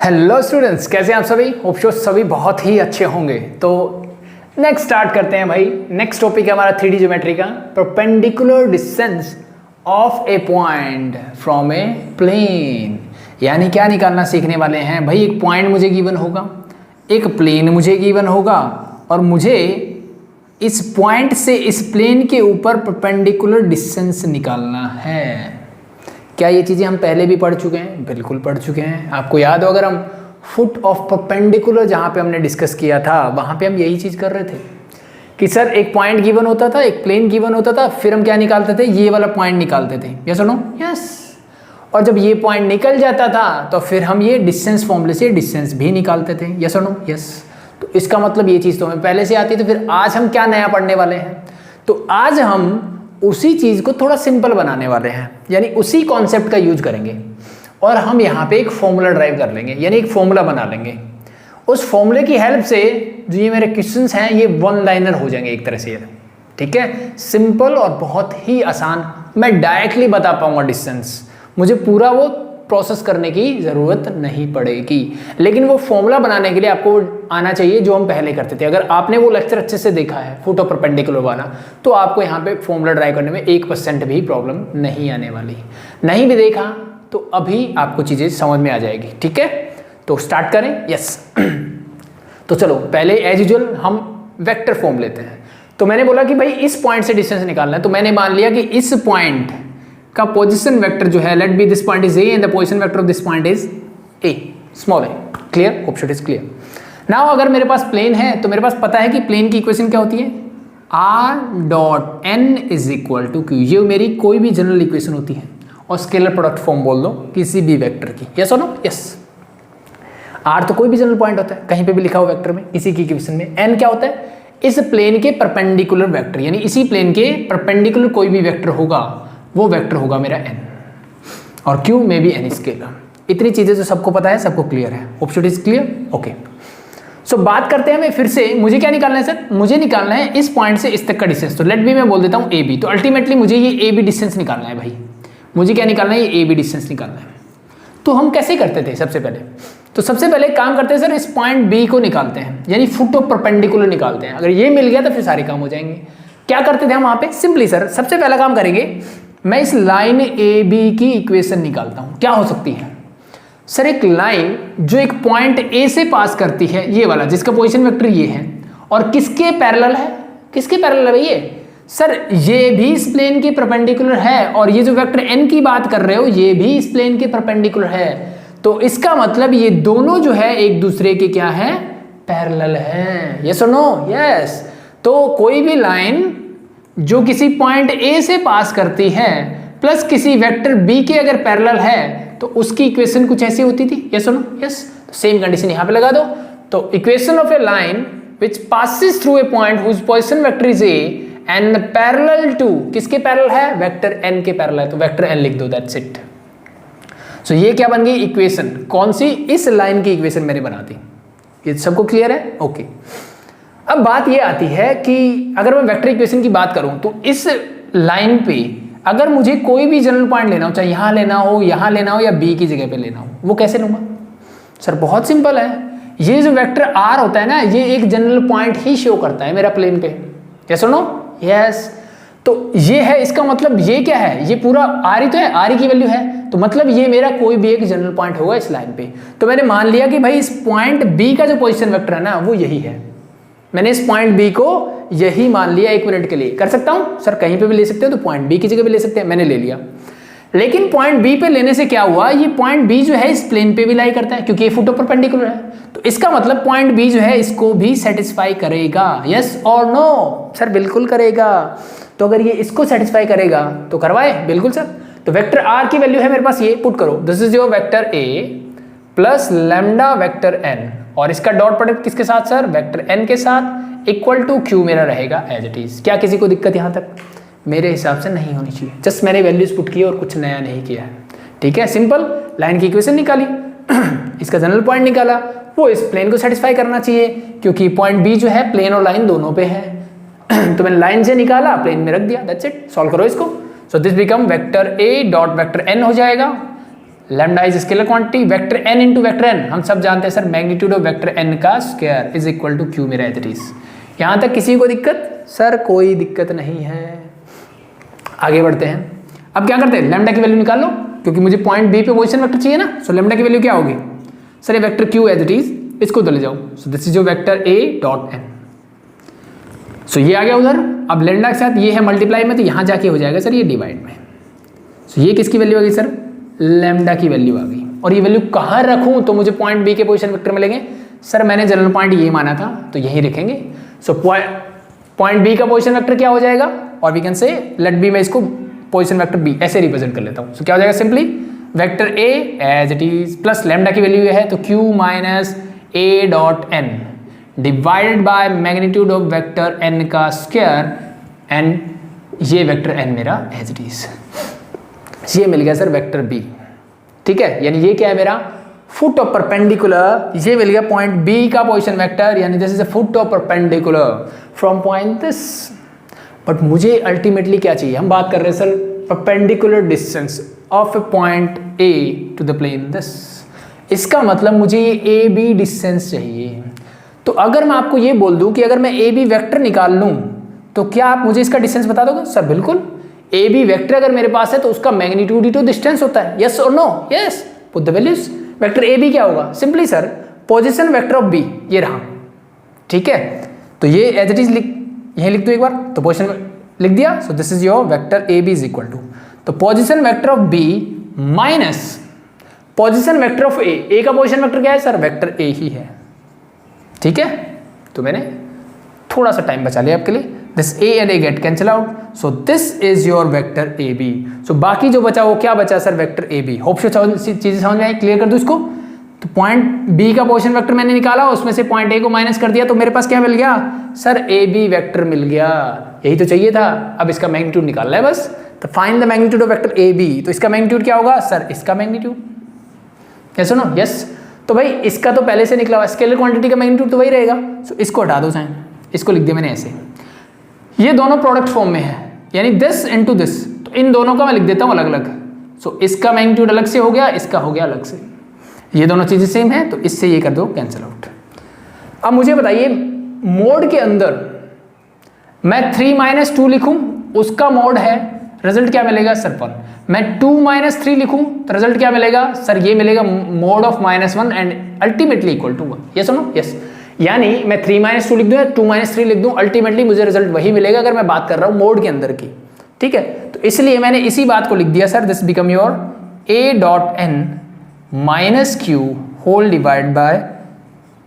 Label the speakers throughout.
Speaker 1: Hello students, कैसे हैं आप सभी। होप सो सभी बहुत ही अच्छे होंगे। तो नेक्स्ट स्टार्ट करते हैं भाई। नेक्स्ट टॉपिक है हमारा 3D ज्योमेट्री का perpendicular distance of a point from a plane. यानी क्या निकालना सीखने वाले हैं भाई। एक पॉइंट मुझे गिवन होगा, एक प्लेन मुझे गिवन होगा और मुझे इस पॉइंट से इस प्लेन के ऊपर परपेंडिकुलर डिस्टेंस निकालना है। क्या ये चीज़ें हम पहले भी पढ़ चुके हैं? बिल्कुल पढ़ चुके हैं। आपको याद हो, अगर हम फुट ऑफ परपेंडिकुलर जहाँ पे हमने डिस्कस किया था वहाँ पे हम यही चीज़ कर रहे थे कि सर एक पॉइंट गिवन होता था, एक प्लेन गिवन होता था, फिर हम क्या निकालते थे, ये वाला पॉइंट निकालते थे। यस और नो? यस। और जब ये पॉइंट निकल जाता था तो फिर हम ये डिस्टेंस फॉर्मूले से डिस्टेंस भी निकालते थे। यस और नो? यस। तो इसका मतलब ये चीज़ तो हमें पहले से आती है। तो फिर आज हम क्या नया पढ़ने वाले हैं? तो आज हम उसी चीज़ को थोड़ा सिंपल बनाने वाले हैं, यानी उसी कॉन्सेप्ट का यूज करेंगे और हम यहाँ पे एक फॉर्मूला ड्राइव कर लेंगे, यानी एक फॉर्मूला बना लेंगे। उस फॉर्मूले की हेल्प से जो ये मेरे क्वेश्चंस हैं ये वन लाइनर हो जाएंगे एक तरह से ये। ठीक है, सिंपल और बहुत ही आसान। मैं डायरेक्टली बता पाऊंगा डिस्टेंस, मुझे पूरा वो प्रोसेस करने की ज़रूरत नहीं पड़ेगी। लेकिन वो फॉर्मूला बनाने के लिए आपको आना चाहिए जो हम पहले करते थे। अगर आपने वो लेक्चर अच्छे से देखा है फुट ऑफ परपेंडिकुलर वाला, तो आपको यहाँ पे फॉर्मूला ड्राइव करने में 1% भी प्रॉब्लम नहीं आने वाली। नहीं भी देखा तो अभी आपको चीज़ें समझ में आ जाएगी। ठीक है, तो स्टार्ट करें। यस। तो चलो पहले एज यूजुअल हम वेक्टर फॉर्म लेते हैं। तो मैंने बोला कि भाई इस पॉइंट से डिस्टेंस निकालना है, तो मैंने मान लिया कि इस पॉइंट का पोजीशन वेक्टर जो है, let be this point is A and the position vector of this point is a, small a. Clear? Hope so it is clear. Now अगर मेरे पास प्लेन है तो मेरे पास पता है कि प्लेन की इक्वेशन क्या होती है, r dot n is equal to q. ये मेरी कोई भी जनरल इक्वेशन होती है और स्केलर प्रोडक्ट फॉर्म बोल दो किसी भी वेक्टर की। यस और नो? यस। r तो कोई भी जनरल पॉइंट होता है, कहीं पे भी लिखा हो वेक्टर में, किसी की इक्वेशन में। n क्या होता है? इस प्लेन के परपेंडिकुलर वेक्टर, यानी इसी प्लेन के परपेंडिकुलर कोई भी वेक्टर होगा वो वेक्टर होगा मेरा n, और q में भी n स्केलर। इतनी चीजें जो सबको पता है, सबको क्लियर है। Hope so it is clear. Okay, so बात करते हैं। मैं फिर से, मुझे क्या निकालना है सर? मुझे निकालना है इस पॉइंट से इस तक का डिस्टेंस। तो लेट बी मैं बोल देता हूँ AB। तो अल्टीमेटली मुझे ये AB डिस्टेंस निकालना है भाई। मुझे क्या निकालना है? ये AB डिस्टेंस निकालना है। तो हम कैसे करते थे सबसे पहले? तो सबसे पहले काम करते हैं सर, इस पॉइंट B को निकालते हैं, यानी फुट ऑफ परपेंडिकुलर निकालते हैं। अगर ये मिल गया तो फिर सारे काम हो जाएंगे। क्या करते थे हम वहाँ पे? सिंपली सर सबसे पहला काम करेंगे, मैं इस लाइन AB की इक्वेशन निकालता हूँ। क्या हो सकती है सर? एक लाइन जो एक पॉइंट A से पास करती है, ये वाला जिसका पोजीशन वेक्टर ये है, और किसके पैरेलल है? किसके पैरेलल है ये सर? ये भी इस प्लेन के परपेंडिकुलर है, और ये जो वेक्टर n की बात कर रहे हो ये भी इस प्लेन के परपेंडिकुलर है। तो इसका मतलब ये दोनों जो है एक दूसरे के क्या है? पैरेलल है। यस और नो? यस। तो कोई भी लाइन जो किसी पॉइंट A से पास करती है प्लस किसी वेक्टर B के अगर पैरेलल है तो उसकी इक्वेशन कुछ ऐसी होती थी। यस और नो? यस। सेम कंडीशन यहां पे लगा दो। तो equation of a line which passes through a point whose position vector is A and parallel to, किसके पैरेलल है? वेक्टर n के पैरेलल है, तो वेक्टर n लिख दो, दैट्स इट। सो ये क्या बन गई? इक्वेशन। कौन सी? इस लाइन की इक्वेशन मैंने बना दी। ये सबको क्लियर है? ओके। अब बात ये आती है कि अगर मैं वेक्टर इक्वेशन की बात करूं तो इस लाइन पे अगर मुझे कोई भी जनरल पॉइंट लेना हो, चाहे यहां लेना हो, यहां लेना हो, या बी की जगह पे लेना हो, वो कैसे लूंगा सर? बहुत सिंपल है। ये जो वेक्टर r होता है ना, ये एक जनरल पॉइंट ही शो करता है मेरा प्लेन पे। यस और नो? यस। तो ये है, इसका मतलब ये क्या है? ये पूरा r ही तो है, r की वैल्यू है, तो मतलब ये मेरा कोई भी एक जनरल पॉइंट होगा इस लाइन पे। तो मैंने मान लिया कि भाई इस पॉइंट B का जो पोजिशन वेक्टर है ना वो यही है। मैंने इस पॉइंट B को यही मान लिया। 1 मिनट के लिए कर सकता हूं सर, कहीं पे भी ले सकते हो, तो पॉइंट B की जगह भी ले सकते हैं, मैंने ले लिया। लेकिन पॉइंट B पे लेने से क्या हुआ? ये पॉइंट B जो है इस प्लेन पे भी लाई करता है, क्योंकि ये फुट ऑफ परपेंडिकुलर है। तो इसका मतलब पॉइंट B जो है इसको भी सेटिस्फाई करेगा। यस और नो? सर बिल्कुल करेगा। तो अगर ये इसको सेटिस्फाई करेगा तो करवाए, बिल्कुल सर। तो वेक्टर R की वैल्यू है मेरे पास, ये पुट करो, this is your vector A plus lambda vector n, और इसका डॉट प्रोडक्ट किसके साथ सर? वेक्टर n के साथ, इक्वल टू q मेरा रहेगा एज इट इज। क्या किसी को दिक्कत यहां तक? मेरे हिसाब से नहीं होनी चाहिए। जस्ट मैंने वैल्यूज पुट की और कुछ नया नहीं किया है। ठीक है, सिंपल। लाइन की इक्वेशन निकाली, इसका जनरल पॉइंट निकाला, वो इस प्लेन को सेटिस्फाई करना चाहिए, क्योंकि पॉइंट B जो है प्लेन और लाइन दोनों पे है। तो मैंने लाइन से निकाला, प्लेन में रख दिया, दैट्स इट। सॉल्व करो इसको। So this become vector A dot vector n हो जाएगा, lambda is scalar quantity, vector n into vector n, हम सब जानते हैं sir magnitude of vector n का square is equal to q मेरा एज इट इज। यहाँ तक किसी को दिक्कत? सर कोई दिक्कत नहीं है। आगे बढ़ते हैं। अब क्या करते हैं, लैम्डा की वैल्यू निकाल लो, क्योंकि मुझे पॉइंट बी पे पोजीशन वेक्टर चाहिए ना। सो लैम्डा की वैल्यू क्या होगी सर, ये vector q as it is, इसको उधर ले जाओ। So this is your vector a dot n। सो ये आ गया उधर। अब लैम्डा के साथ ये है मल्टीप्लाई में, तो यहाँ जाके हो जाएगा सर ये डिवाइड में। सो ये किसकी वैल्यू आ गई सर, लैम्डा की वैल्यू आ गई। और ये वैल्यू कहाँ रखूँ तो मुझे पॉइंट बी के पोजीशन वेक्टर मिलेंगे? सर मैंने जनरल पॉइंट ये माना था तो यही रखेंगे। सो पॉइंट बी का पोजीशन वेक्टर क्या हो जाएगा, और we can say let b, मैं इसको पोजीशन वेक्टर बी ऐसे रिप्रेजेंट कर लेता हूँ। सो क्या हो जाएगा, simply vector a as it is plus lambda की वैल्यू है तो q minus a dot n divided by magnitude of vector n का स्क्वायर, एंड ये वेक्टर n मेरा एज इट इज। ये मिल गया सर वेक्टर b, ठीक है। यानी ये क्या है मेरा फुट ऑफ परपेंडिकुलर, ये मिल गया पॉइंट b का पोजीशन वेक्टर, यानी this is a foot of perpendicular from point this. But मुझे अल्टीमेटली क्या चाहिए, हम बात कर रहे हैं sir perpendicular distance of a point a to the plane this. इसका मतलब मुझे ये a b डिस्टेंस चाहिए। तो अगर मैं आपको ये बोल दूं कि अगर मैं a b वेक्टर निकाल लूं तो क्या आप मुझे इसका डिस्टेंस बता दोगे? सर बिल्कुल। a b वेक्टर अगर मेरे पास है तो उसका मैग्नीट्यूड ही तो डिस्टेंस होता है, यस और no? Yes, put the values. Vector a b क्या होगा, simply sir position vector of b, ये रहा, ठीक है। तो ये एज इट इज यही लिख दो एक बार, तो पोजीशन लिख दिया। So this is your vector a b is equal to, तो position vector of b minus position vector of a का पोजीशन वेक्टर क्या है सर, वेक्टर a ही है, ठीक है। तो मैंने थोड़ा सा टाइम बचा लिया आपके लिए। This a and a get cancel out, so this is your vector a b। सो बाकी जो बचा वो क्या बचा sir, vector a b। Hope so चीजें समझ में आई, क्लियर कर दूं इसको। तो पॉइंट b का पोजीशन वेक्टर मैंने निकाला, उसमें से पॉइंट a को माइनस कर दिया, तो मेरे पास क्या मिल गया सर, a b वेक्टर मिल गया। यही तो चाहिए था। अब इसका मैग्नीट्यूड निकालना है बस। तो find the magnitude of vector a b, तो इसका मैग्नीट्यूड क्या होगा सर, इसका मैग्नीट्यूड, यस सुनो, यस। तो भाई इसका तो पहले से निकला हुआ स्केलर क्वांटिटी का मैग्नीट्यूड तो वही रहेगा। सो इसको हटा दो साइन, इसको लिख दिया मैंने ऐसे। ये दोनों प्रोडक्ट फॉर्म में है, यानी दिस इनटू दिस, तो इन दोनों का मैं लिख देता हूँ अलग अलग। सो इसका मैग्नीट्यूड अलग से हो गया, इसका हो गया अलग से। ये दोनों चीजें सेम है, तो इससे ये कर दो कैंसिल आउट। अब मुझे बताइए मोड के अंदर मैं 3 माइनस 2 लिखूं, उसका मोड है, रिजल्ट क्या मिलेगा सर 1। मैं 2 माइनस 3 लिखूं तो रिजल्ट क्या मिलेगा सर, ये मिलेगा mod of -1 and ultimately equal to 1। Yes सुनो, यस। यानी मैं 3 माइनस 2 लिख दूं या 2 माइनस 3 लिख दूं, अल्टीमेटली मुझे रिजल्ट वही मिलेगा अगर मैं बात कर रहा हूं मोड के अंदर की, ठीक है। तो इसलिए मैंने इसी बात को लिख दिया sir, this become your a dot n minus q whole divide by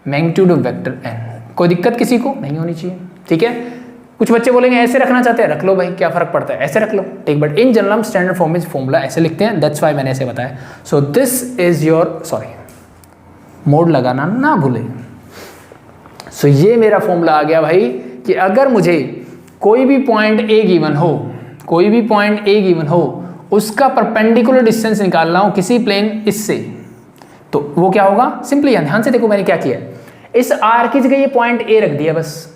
Speaker 1: magnitude of vector n। कोई दिक्कत किसी को नहीं होनी चाहिए, ठीक है। कुछ बच्चे बोलेंगे ऐसे रखना चाहते हैं, रख लो भाई, क्या फर्क पड़ता है, ऐसे रख लो, ठीक। बट इन जनरल हम स्टैंडर्ड फॉर्म में फॉर्मूला ऐसे लिखते हैं, दैट्स व्हाई मैंने ऐसे बताया। सो this is your, sorry mode लगाना ना भूले। सो ये मेरा फॉर्मूला आ गया भाई कि अगर मुझे कोई भी पॉइंट a गिवन हो, कोई भी पॉइंट a गिवन हो, उसका परपेंडिकुलर डिस्टेंस निकालना हो किसी प्लेन इससे, तो वो क्या होगा, सिंपली ध्यान से देखो मैंने क्या किया, इस r की जगह ये पॉइंट a रख दिया बस,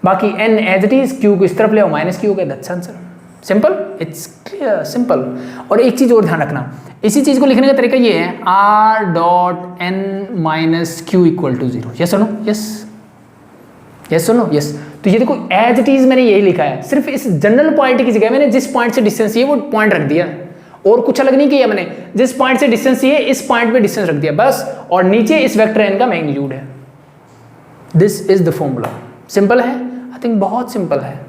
Speaker 1: बाकी n as it is, q को इस तरफ ले आओ माइनस q हो गया, that's answer. Simple, it's clear, simple. और एक चीज और ध्यान रखना, इसी चीज को लिखने का तरीका ये है, r dot n minus q equal to 0। Yes सुनो, यस, यस सुनो, यस। तो ये देखो एज इट इज मैंने यही लिखा है, सिर्फ इस जनरल पॉइंट की जगह मैंने जिस पॉइंट से डिस्टेंस चाहिए वो पॉइंट रख दिया, और कुछ अलग नहीं किया मैंने। जिस पॉइंट से डिस्टेंस चाहिए इस पॉइंट पे डिस्टेंस रख दिया बस, और नीचे इस वेक्टर n का मैग्नीट्यूड है। This is the formula. Simple है, आई थिंक बहुत सिंपल है।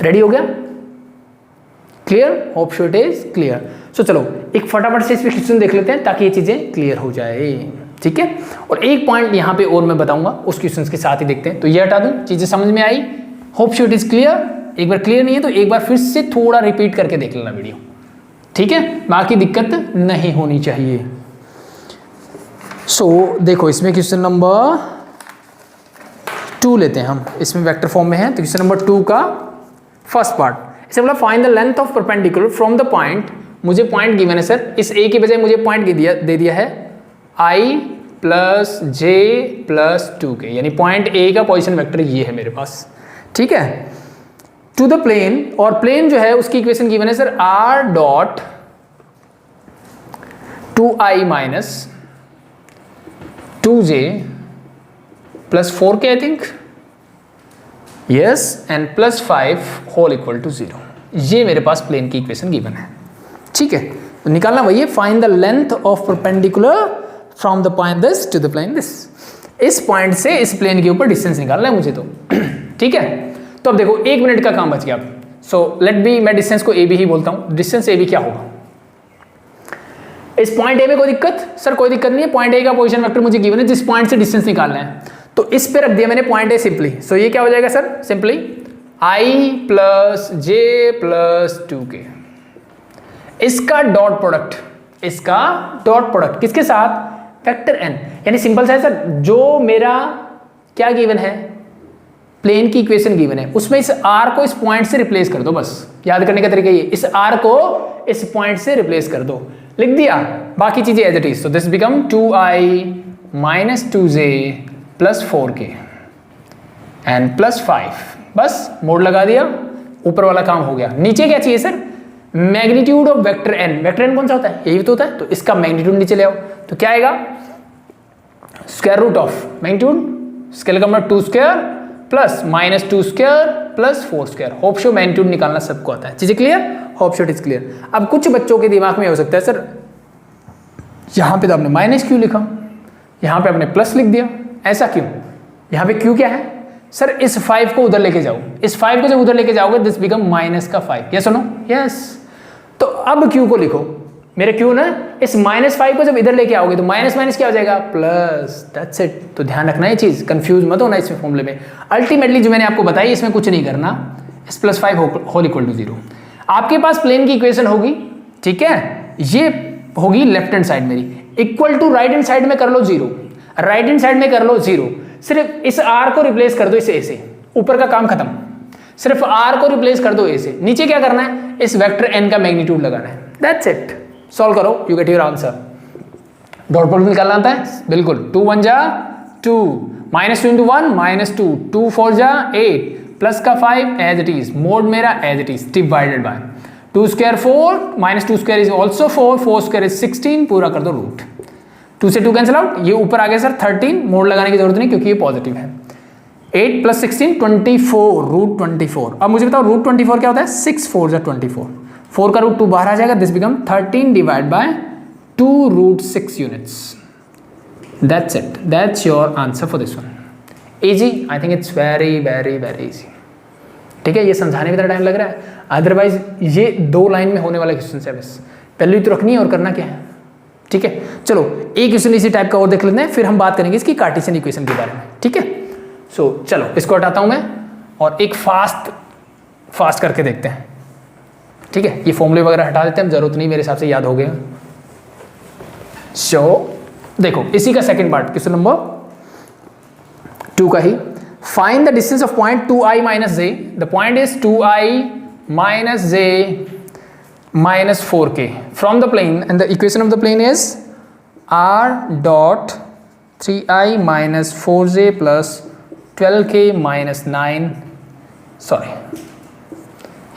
Speaker 1: रेडी हो गया, clear, hope so it is clear. So चलो एक फटाफट से इस पे क्वेश्चन देख लेते हैं ताकि ये चीजें क्लियर हो जाए, ठीक है। और एक पॉइंट यहाँ पे और मैं बताऊंगा, उस क्वेश्चन के साथ ही देखते हैं। तो ये हटा दूं, चीजें समझ में आई, hope so it is clear. एक बार क्लियर नहीं है तो एक बार फिर से थोड़ा रिपीट करके देख लेना वीडियो, ठीक है, बाकी दिक्कत नहीं होनी चाहिए। सो देखो इसमें क्वेश्चन नंबर 2 लेते हैं हम, इसमें वेक्टर फॉर्म में है। तो क्वेश्चन नंबर 2 का फर्स्ट पार्ट, इसे बोला find the length of perpendicular from the point, मुझे पॉइंट गिवन है सर, इस a की बजाय मुझे पॉइंट दे दिया है i प्लस j प्लस 2 के, यानी पॉइंट a का पोजीशन वेक्टर ये है मेरे पास, ठीक है, टू द प्लेन। और प्लेन जो है उसकी इक्वेशन गिवन है sir r dot 2i minus 2j plus 4k I think, yes, and plus 5 whole equal to 0। ये मेरे पास प्लेन की इक्वेशन गिवन है, ठीक है। तो निकालना वही है, find the length of perpendicular from the point this to the plane this. इस पॉइंट से इस प्लेन के ऊपर डिस्टेंस निकालना है मुझे तो ठीक है। तो अब देखो 1 मिनट का काम बच गया। सो लेट बी, मैं डिस्टेंस को ए बी ही बोलता हूं। डिस्टेंस ए बी क्या होगा? इस पॉइंट ए में कोई दिक्कत? सर कोई दिक्कत नहीं है, पॉइंट ए का पोजीशन वेक्टर मुझे गिवन है, जिस पॉइंट से डिस्टेंस निकालना है, तो इस पे रख दिया मैंने पॉइंट ए सिंपली। सो ये क्या हो जाएगा sir? Simply i plus J plus 2k, इसका डॉट प्रोडक्ट, इसका डॉट प्रोडक्ट किसके साथ? Vector n। यानी सिंपल सा है सर, जो मेरा क्या गिवन है, प्लेन की इक्वेशन गिवन है, उसमें इस r को इस पॉइंट से रिप्लेस कर दो। बस याद करने का तरीका ये, इस r को इस पॉइंट से रिप्लेस कर दो, लिख दिया, बाकी चीजें as it is. So this become 2i minus 2j plus 4k and plus 5। बस मोड लगा दिया, ऊपर वाला काम हो गया। नीचे क्या चाहिए sir? Magnitude of vector n। Vector n कौन सा होता है? यही तो होता है, तो इसका मैग्नीट्यूड नीचे ले आओ, तो क्या आएगा? Square root of magnitude, scalar का मतलब 2 square plus minus 2 square plus 4 square. Hope so magnitude निकालना सबको आता है, चीजें clear? Hope so it is clear. अब कुछ बच्चों के दिमाग में हो सकता है सर, यहां पे तो आपने माइनस क्यों लिखा, यहां पे आपने प्लस लिख दिया, ऐसा क्यों? यहां पे क्यों क्या है सर? इस 5 को उधर लेके जाओ, इस 5 को जब उधर लेके जाओगे दिस बिकम माइनस का 5, यस सुनो, यस। तो अब क्यू को लिखो, मेरे क्यू ना, इस -5 को जब इधर लेके आओगे तो माइनस माइनस क्या हो जाएगा? Plus, that's it. तो ध्यान रखना ये चीज, कंफ्यूज मत होना इसमें फॉर्मूले में। अल्टीमेटली जो मैंने आपको बताई, इसमें कुछ नहीं करना, इस प्लस 5 होल इक्वल टू 0। आपके पास प्लेन की इक्वेशन होगी, ठीक है, ये होगी लेफ्ट हैंड साइड मेरी, equal to right hand side में कर लो 0, राइट हैंड साइड में कर लो 0। सिर्फ इस r को रिप्लेस कर दो इस a से, ऊपर का काम खत्म। सिर्फ r को रिप्लेस कर दो a से, नीचे क्या करना है? इस वेक्टर n का मैग्नीट्यूड लगाना है, दैट्स इट। सॉल्व करो, you get your answer. Dot product निकालना आता है? बिल्कुल। 2 1 जा 2, माइनस 2 इंटू 1 माइनस 2, 2 4 जा 8, प्लस का 5 एज इट इज, मोड मेरा as it is, divided by 2 square 4 minus 2 square is also 4, 4 square is 16, पूरा कर दो रूट। 2 से 2 कैंसिल आउट, ये ऊपर आ गया सर 13, मोड लगाने की जरूरत नहीं क्योंकि ये पॉजिटिव है। 8 प्लस 16 24, रूट 24। अब मुझे बताओ रूट 24 क्या होता है? 6 4 जा 24, 4 का रूट 2 बाहर आ जाएगा, this become 13 divide by 2 root 6 units. That's it, that's your answer for this one. Easy, I think it's very very very easy, ठीक है। ये समझाने में इतना टाइम लग रहा है, अदरवाइज ये 2 लाइन में होने वाला क्वेश्चन है बस, पहले तो रखनी है और करना क्या है, ठीक है। चलो एक क्वेश्चन इसी टाइप का और देख लेते हैं, फिर हम बात करेंगे इसकी कार्टेशियन इक्वेशन के बारे में, ठीक है। सो चलो इसको हटाता हूं मैं और एक फास्ट करके देखते हैं, ठीक है। ये फॉर्मूले वगैरह हटा देते हैं, जरूरत नहीं, मेरे हिसाब से याद हो गया। सो देखो इसी का सेकंड पार्ट, क्वेश्चन नंबर 2 का ही, find the distance of point 2i minus J, the point is 2i minus J minus 4k from the plane, and the equation of the plane is r dot 3i minus 4j plus 12k minus 9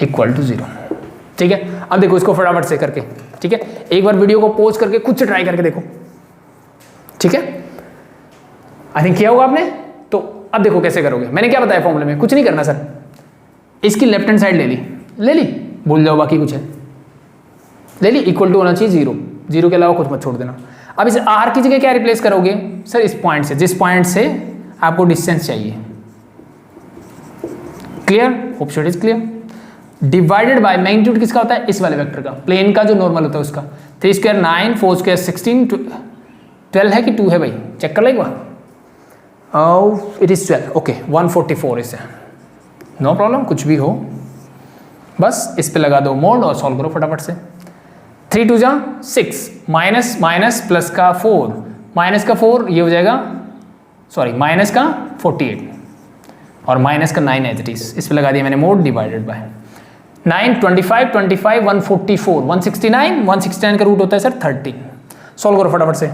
Speaker 1: equal to 0, ठीक है। अब देखो इसको फटाफट से करके, ठीक है, एक बार वीडियो को पॉज करके खुद से ट्राई करके देखो, ठीक है। आई थिंक किया होगा आपने, तो अब देखो कैसे करोगे। मैंने क्या बताया फॉर्मूले में, कुछ नहीं करना सर, इसकी लेफ्ट हैंड साइड ले ली, भूल जाओ बाकी कुछ है, ले ली, इक्वल टू होना चाहिए 0, 0 के अलावा कुछ मत छोड़ देना। अब इस r की जगह क्या रिप्लेस करोगे सर? इस पॉइंट से, जिस पॉइंट से आपको डिस्टेंस चाहिए, clear? Hope so it is clear. Divided by magnitude किसका होता है? इस वाले वेक्टर का, प्लेन का जो नॉर्मल होता है उसका। 3 स्क्वायर 9, 4 स्क्वायर 16, 12 है कि 2 है भाई, चेक कर लो एक बार। इट इज 12, ओके, 144 इसे, नो प्रॉब्लम, कुछ भी हो, बस इस पे लगा दो मोड और सॉल्व करो फटाफट से। 3 2 जा 6, माइनस माइनस प्लस का 4, माइनस का 4 ये हो जाएगा, सॉरी माइनस का 48 और माइनस का 9 एज इट इज, इस पे लगा दिया मैंने मोड, डिवाइडेड बाय 9 25 25 144 169, 169 का रूट होता है सर 30। सॉल्व करो फटाफट से,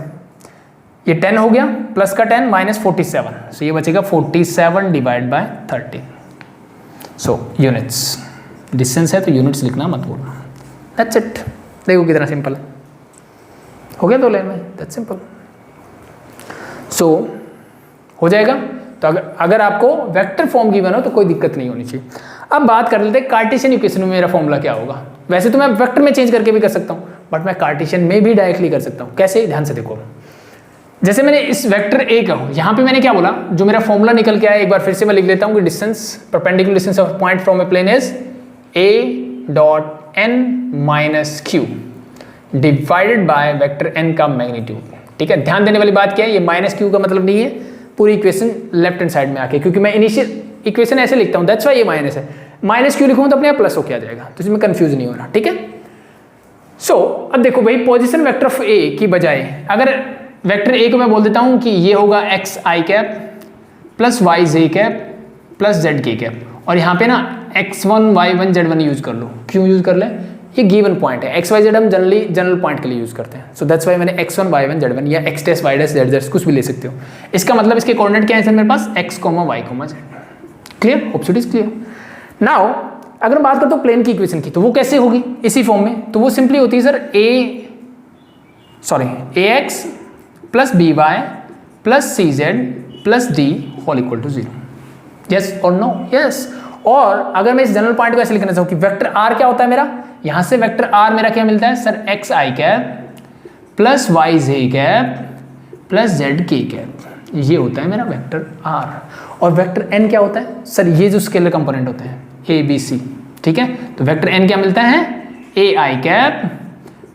Speaker 1: ये 10 हो गया, प्लस का 10 माइनस 47, सो ये बचेगा 47 divide by 30। So units, distance है तो यूनिट्स लिखना मत भूलना, दैट्स इट। देखो कितना सिंपल है, हो गया 2 लाइन में, दैट्स सिंपल। सो हो जाएगा। तो अगर आपको वेक्टर फॉर्म गिवन हो तो कोई दिक्कत नहीं होनी चाहिए। अब बात कर लेते हैं कार्टेशियन इक्वेशन में मेरा फॉर्मूला क्या होगा। वैसे तो मैं वेक्टर में चेंज करके भी कर सकता हूँ, बट मैं कार्टेशियन में भी डायरेक्टली कर सकता हूँ। कैसे, ध्यान से देखो। जैसे मैंने इस वेक्टर ए का यहाँ पे मैंने क्या बोला, जो मेरा फॉर्मूला निकल के आया एक बार फिर से मैं लिख लेता हूँ कि distance, perpendicular distance of point from a plane is a dot n minus q divided by vector n का मैग्नीट्यूड। ठीक है, ध्यान देने वाली बात क्या है, ये माइनस क्यू का मतलब नहीं है पूरी इक्वेशन लेफ्ट हैंड साइड में आके, क्योंकि मैं इनिशियल इक्वेशन ऐसे लिखता हूँ, दैट्स व्हाई ये माइनस है। माइनस क्यू लिखूँ तो अपने आप प्लस होके आ जाएगा, तो इसमें कंफ्यूज नहीं हो रहा। ठीक है, सो अब देखो भाई, पोजीशन वेक्टर ऑफ ए की बजाय अगर वेक्टर ए को मैं बोल देता हूँ कि ये होगा x I cap plus Y J cap plus Z K cap, और यहाँ पे ना x1 y1 z1 यूज कर लो। क्यों यूज कर ले, ये गिवन पॉइंट है, एक्स वाई जेड हम जनरली जनरल पॉइंट के लिए यूज करते हैं। सो दैट्स वाई मैंने x1 y1 z1 या x dash y dash z dash कुछ भी ले सकते हो। इसका मतलब इसके कोऑर्डिनेट क्या है सर मेरे पास, x, y, z। Clear, hope it is clear. Now अगर बात करता हूँ प्लेन की इक्वेशन की, तो वो कैसे होगी इसी फॉर्म में, तो वो सिंपली होती है sir ax plus B Y plus C z plus d whole equal to 0। Yes और नो, यस। और अगर मैं इस जनरल पॉइंट को ऐसे लिखना चाहूँ कि वेक्टर आर क्या होता है मेरा, यहां से वेक्टर आर मेरा क्या मिलता है sir, x I cap plus Y J cap plus Z K cap, ये होता है मेरा वेक्टर आर। और वेक्टर एन क्या होता है सर, ये जो स्केलर कंपोनेंट होते हैं ए बी सी। ठीक है, तो वेक्टर एन क्या मिलता है, A I cap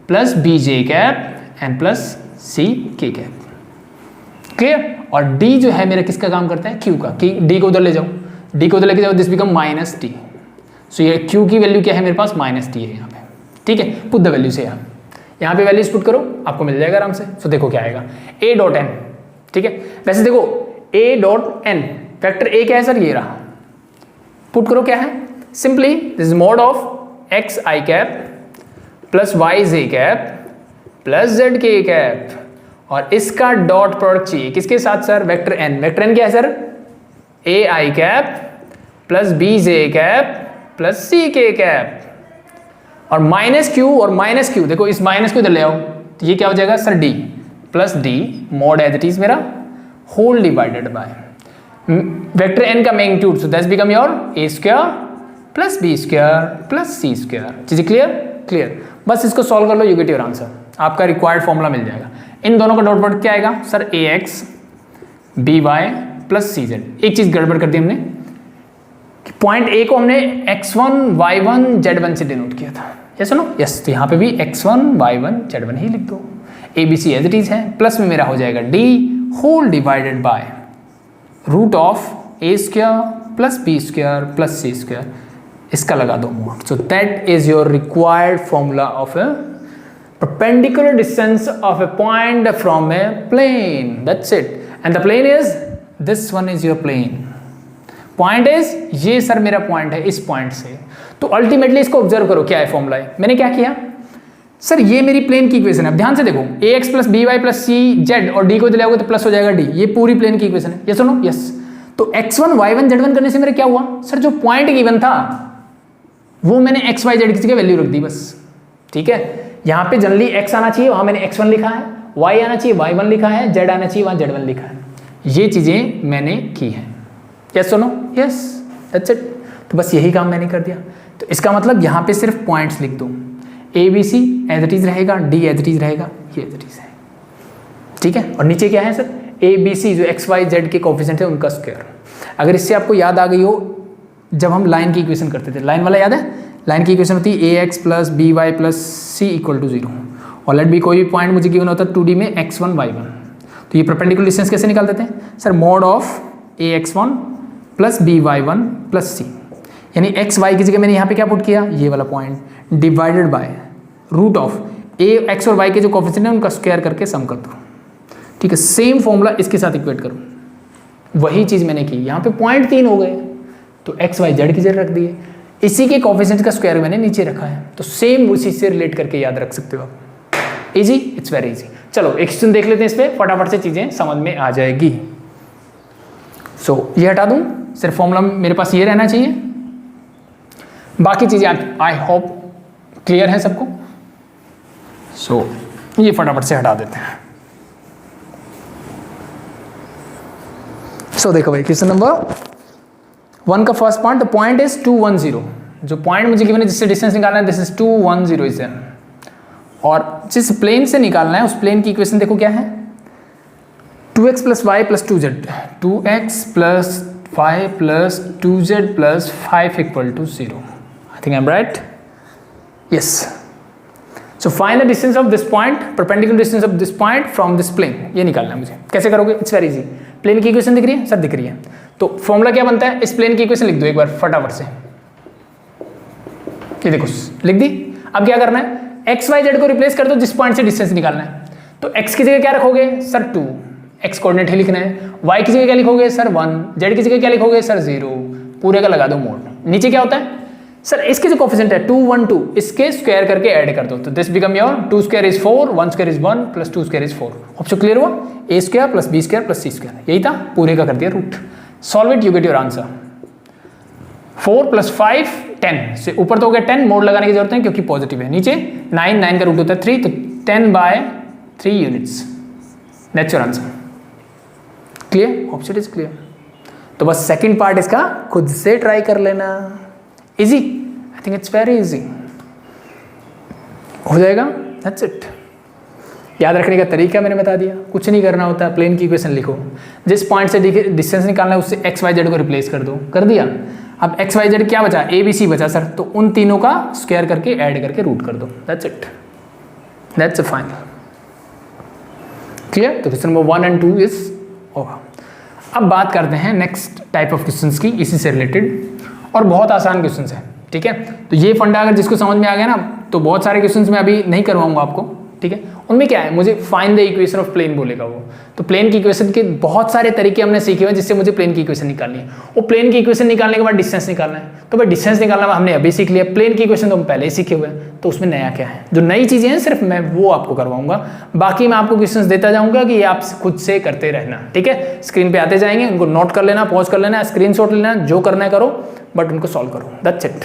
Speaker 1: plus B J cap and plus C K cap. Clear. और डी जो है मेरा किसका काम करता है, क्यू का, कि डी को उधर ले जाओ, डी को उधर लेके जाओ, दिस बिकम माइनस टी। सो ये क्यू की वैल्यू क्या है मेरे पास, माइनस टी है यहाँ पे। ठीक है, पुट द वैल्यू से यहाँ पे वैल्यूज पुट करो, आपको मिल जाएगा आराम से। सो देखो क्या आएगा, ए डॉट एन। ठीक है, वैसे देखो A dot N, vector A क्या है सर, ये रहा। पुट करो क्या है, simply this is mod of X I cap plus Y J cap plus Z K cap, और इसका डॉट प्रोडक्ट चाहिए किसके साथ sir, vector N. Vector N क्या है sir, A I cap plus B J cap plus C K cap, और minus Q और minus Q, देखो इस माइनस को इधर ले आओ, तो ये क्या हो जाएगा sir, D plus D mod as it is मेरा whole divided by vector N का magnitude. So that's become your A square plus B square plus C square. चीजें क्लियर, क्लियर। बस इसको सॉल्व कर लो, यू गेट योर आंसर, आपका required formula मिल जाएगा। इन दोनों का डॉट प्रोडक्ट क्या आएगा sir, A X B Y plus C Z. एक चीज गड़बड़ कर दी हमने, कि पॉइंट ए को हमने x1 y1 z1 से डिनोट किया था। Yes no, yes. तो यहाँ पे भी x1 y1 z1 ही लिख दो, a b c as it is है, प्लस में मेरा हो जाएगा d whole divided by root of a square plus B square plus C square, इसका लगा दो mod. So that is your required formula of a perpendicular distance of a point from a plane. That's it. And the plane is, this one is your plane. Point is, ये sir मेरा point है इस point से। तो ultimately इसको observe करो, क्या है फॉर्मूला है, मैंने क्या किया सर, ये मेरी प्लेन की इक्वेशन है। अब ध्यान से देखो, A X plus B Y plus C Z, और डी को दिलाओगे तो प्लस हो जाएगा डी, ये पूरी प्लेन की इक्वेशन है। ये सुनो, यस। तो x1 y1 z1 करने से मेरा क्या हुआ सर, जो पॉइंट गिवन था वो मैंने एक्स वाई जेड की जगह वैल्यू रख दी बस। ठीक है, यहाँ पे जनरली x आना चाहिए, वहां मैंने x1 लिखा है, y आना चाहिए y1 लिखा है, z आना चाहिए वहां z1 लिखा है। ये चीजें मैंने की हैं। यस सुनो, यस, दैट्स इट। तो बस यही काम मैंने कर दिया। तो इसका मतलब यहाँ पे सिर्फ पॉइंट्स लिख दो, a b c as it is रहेगा, डी एज इट इज रहेगा, ये एज इट इज है। ठीक है, और नीचे क्या है सर, ए बी सी जो एक्स वाई जेड के कोफिशिएंट है उनका स्क्वायर। अगर इससे आपको याद आ गई हो, जब हम लाइन की इक्वेशन करते थे, लाइन वाला याद है, लाइन की इक्वेशन होती है A X plus B Y plus C equal to 0, और लेट बी कोई भी पॉइंट मुझे गिवन होता है 2D में x1 y1। तो ये परपेंडिकुलर डिस्टेंस कैसे निकाल देते हैं sir, mod of A x1 plus B Y one plus C, यानी एक्स वाई की जगह मैंने यहाँ पे क्या पुट किया, ये वाला point divided by root of a x और वाई के जो कोफिशिएंट है उनका स्क्वायर करके सम कर दो। ठीक है, सेम फॉर्मूला इसके साथ इक्वेट करो, वही चीज़ मैंने की। यहाँ पे पॉइंट 3 हो गए, तो एक्स वाई जेड की जगह रख दिए, इसी के कोफिशिएंट का स्क्वायर मैंने नीचे रखा है, तो सेम उसी से रिलेट करके याद रख सकते हो आप। Easy, it's very easy. चलो एक क्वेश्चन देख लेते हैं, इस पर फटाफट से चीजें समझ में आ जाएगी। सो ये हटा दूं, सिर्फ फॉर्मूला मेरे पास ये रहना चाहिए, बाकी चीजें आप आई होप क्लियर है सबको। सो ये फटाफट से हटा देते हैं। सो देखो भाई क्वेश्चन नंबर 1 का first point, the point is 210। जो पॉइंट मुझे गिवन है जिससे डिस्टेंस निकालना है, दिस इज 210 इज देयर, और जिस प्लेन से निकालना है उस प्लेन की इक्वेशन देखो क्या है, 2x + y + 2z, 2x + y + 2z + 5 = 0। I think I'm right? Yes. So find the distance of this point, perpendicular distance of this point from this plane। ये निकालना है मुझे। कैसे करोगे? It's very easy। प्लेन की इक्वेशन दिख रही है सर? दिख रही है। तो फॉर्मूला क्या बनता है? इस प्लेन की इक्वेशन लिख दो एक बार फटाफट से। ये देखो लिख दी। अब क्या करना है, एक्स वाई जेड को रिप्लेस कर दो जिस पॉइंट से डिस्टेंस निकालना है। तो एक्स की जगह क्या रखोगे सर? 2, एक्स कोऑर्डिनेट ही लिखना है। वाई की जगह क्या लिखोगे सर? 1, जेड की जगह क्या लिखोगे सर? 0। पूरे का लगा दो मोड। नीचे क्या होता है सर? इसके जो कोफिशिएंट है 2 1 2, इसके स्क्वायर करके ऐड कर दो, तो this become your 2 square is 4, 1 square is 1 + 2 square is 4। Option clear हुआ? a square + b square + c square, यही था। पूरे का कर दिया root. Solve it, you get your answer. 4 + 5 10 से ऊपर तो हो गया 10, मोड लगाने की जरूरत है क्योंकि पॉजिटिव है। नीचे 9, 9 का रूट होता है 3, तो 10/3 units. That's your answer. Clear? Option is clear. तो बस सेकंड पार्ट इसका खुद से ट्राई कर लेना। Easy, I think it's very easy. हो जाएगा। That's it. याद रखने का तरीका मैंने बता दिया, कुछ नहीं करना होता। प्लेन की इक्वेशन लिखो, जिस पॉइंट से डिस्टेंस निकालना है उससे एक्स वाई जेड को रिप्लेस कर दो, कर दिया। अब एक्स वाई जेड क्या बचा? ए बी सी बचा सर, तो उन तीनों का स्क्वायर करके ऐड करके रूट कर दो। That's it, that's a final. Clear? तो क्वेश्चन नंबर 1 और 2 इज ओवर। अब बात करते हैं नेक्स्ट टाइप ऑफ क्वेश्चंस की, इसी से रिलेटेड, और बहुत आसान क्वेश्चंस है। ठीक है, तो ये फंडा अगर जिसको समझ में आ गया ना, तो बहुत सारे क्वेश्चंस मैं अभी नहीं करवाऊंगा आपको। ठीक है, उनमें क्या है, मुझे find the equation of plane बोलेगा वो। तो प्लेन की इक्वेशन के बहुत सारे तरीके हमने सीखे हुए जिससे मुझे प्लेन की इक्वेशन निकालनी है। वो प्लेन की इक्वेशन निकालने के बाद डिस्टेंस निकालना है, तो भाई डिस्टेंस निकालना हमने अभी सीख लिया। प्लेन की इक्वेशन तो हम पहले ही सीखे हुए हैं, तो उसमें नया क्या है? जो नई चीजें हैं सिर्फ मैं वो आपको करवाऊंगा, बाकी मैं आपको क्वेश्चंस देता जाऊंगा कि ये आप खुद से करते रहना। ठीक है, स्क्रीन पे आते जाएंगे, उनको नोट कर लेना, पॉज कर लेना, स्क्रीनशॉट लेना, जो करना है करो, बट उनको सॉल्व करो। That's it.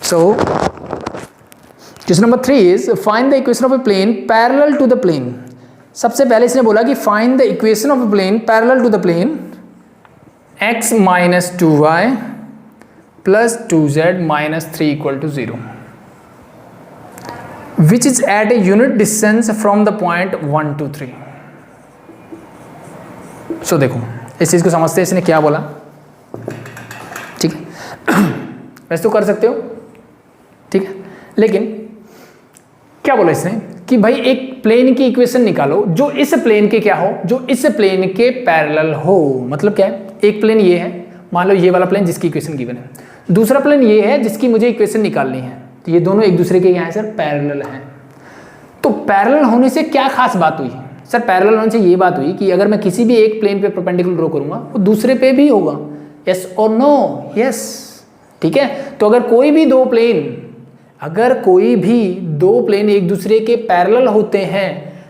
Speaker 1: So question number 3 is find the equation of a plane parallel to the plane. सबसे पहले इसने बोला कि find the equation of a plane parallel to the plane x - 2y + 2z - 3 = 0 which is at a unit distance from the point 1 to 3। सो देखो इस चीज को समझते हैं इसने क्या बोला। ठीक है, वैसे तो कर सकते हो, ठीक है, लेकिन क्या बोला इसने कि भाई एक प्लेन की इक्वेशन निकालो जो इस प्लेन के क्या हो, जो इस प्लेन के पैरेलल हो। मतलब क्या है, एक प्लेन ये है, मान लो ये वाला प्लेन जिसकी इक्वेशन गिवन है, दूसरा प्लेन ये है जिसकी मुझे इक्वेशन निकालनी है, तो ये दोनों एक दूसरे के क्या है सर? पैरेलल हैं। तो पैरेलल होने से क्या खास बात हुई सर? पैरेलल होने से ये बात हुई कि अगर मैं किसी भी एक प्लेन पे परपेंडिकुलर ड्रॉ करूंगा वो दूसरे पे भी होगा। यस और नो? यस। ठीक है, तो अगर कोई भी दो प्लेन एक दूसरे के पैरेलल होते हैं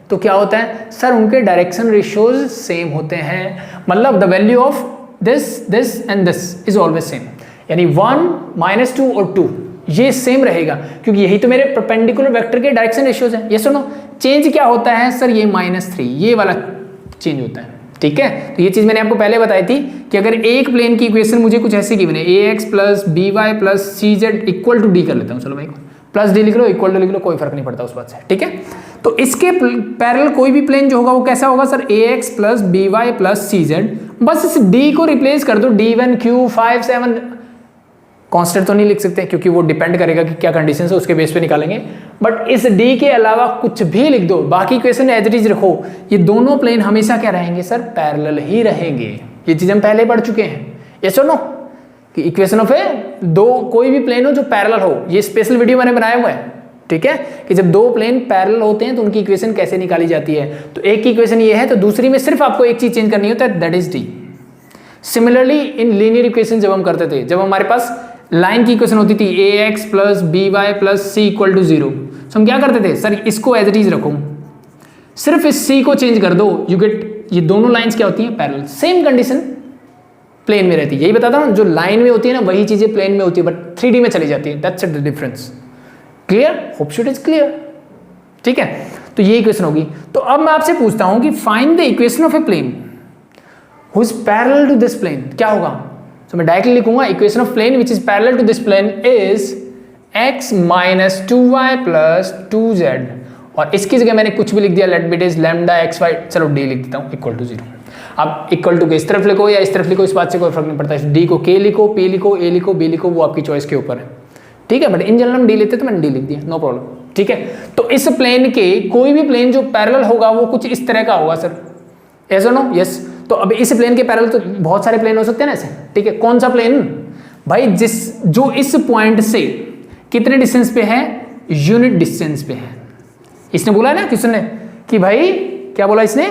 Speaker 1: तो क्या होता है सर? उनके डायरेक्शन रेशियोज सेम होते हैं। मतलब the value of this and this is always same, यानी 1 - 2 और 2 ये सेम रहेगा, क्योंकि यही तो मेरे परपेंडिकुलर वेक्टर के डायरेक्शन रेशियोज हैं। ये सुनो, चेंज क्या होता है सर? ये -3 ये वाला चेंज होता है। ठीक है, तो ये चीज मैंने आपको पहले बताई थी कि अगर एक प्लेन की इक्वेशन मुझे कुछ ऐसी गिवन है, ax + by + cz = d कर लेता हूँ, चलो भाई +d लिख लो, = लिख लो, कोई फर्क नहीं पड़ता उस बात से। ठीक है, तो इसके पैरेलल कोई भी प्लेन जो होगा वो कैसा होगा सर? ax + by + cz। बस इस d को रिप्लेस कर दो, d1 q 5 7। कांस्टेंट तो नहीं लिख सकते क्योंकि वो डिपेंड करेगा कि क्या कंडीशन है, उसके बेस पे निकालेंगे, बट इस d के अलावा कुछ भी लिख दो, बाकी इक्वेशन एज इट इज रखो। ये दोनों प्लेन हमेशा क्या रहेंगे सर? पैरेलल ही रहेंगे। ये चीज हम पहले पढ़ चुके हैं। यस और नो? कि इक्वेशन ऑफ कोई भी प्लेन हो जो पैरेलल हो, ये स्पेशल वीडियो मैंने बनाया हुआ है। ठीक है, कि जब दो प्लेन पैरेलल होते हैं तो उनकी इक्वेशन कैसे निकाली जाती है। तो एक की इक्वेशन ये है, तो दूसरी में सिर्फ आपको एक चीज चेंज करनी होता है, that is D. Similarly in linear equation जब हम करते थे, जब हमारे पास लाइन की इक्वेशन होती थी ax + by + c = 0, तो हम क्या करते थे सर? इसको एज इट इज रखो, सिर्फ इस c को चेंज कर दो, यू गेट, ये दोनों लाइंस क्या होती हैं? पैरेलल। सेम कंडीशन प्लेन में रहती है, यही बताता हूं, जो लाइन में होती है ना वही चीजें प्लेन में होती है, बट 3D में चली जाती है। That's the difference. Clear? Hope it is clear. ठीक है, तो ये इक्वेशन होगी। तो अब मैं आपसे पूछता हूं कि find the equation of a plane who is parallel to this plane, क्या होगा? तो मैं डायरेक्टली लिखूंगा equation of plane which is parallel to this plane is x minus 2y plus 2z, और इसकी जगह मैंने कुछ भी लिख दिया, let be it is lambda x y, चलो d लिख देता हूं, इक्वल टू 0। अब इक्वल टू के इस तरफ लिखो या इस तरफ लिखो, इस बात से कोई फर्क नहीं पड़ता, d को k लिखो, p लिखो, a लिखो, b लिखो, वो आपकी चॉइस के ऊपर है, ठीक है। बट इन जनरल हम d लेते तो मैंने d लिख दिया, नो प्रॉब्लम, ठीक है। तो इस प्लेन के कोई भी प्लेन जो पैरेलल होगा वो कुछ इस तरह का होगा सर, यस और नो? यस। तो अब इस प्लेन के पैरेलल तो बहुत सारे प्लेन हो सकते हैं ना ऐसे, ठीक है। कौन सा प्लेन भाई? जो इस पॉइंट से कितने डिस्टेंस पे है? यूनिट डिस्टेंस पे है। इसने बोला ना क्वेश्चन ने कि भाई क्या बोला इसने?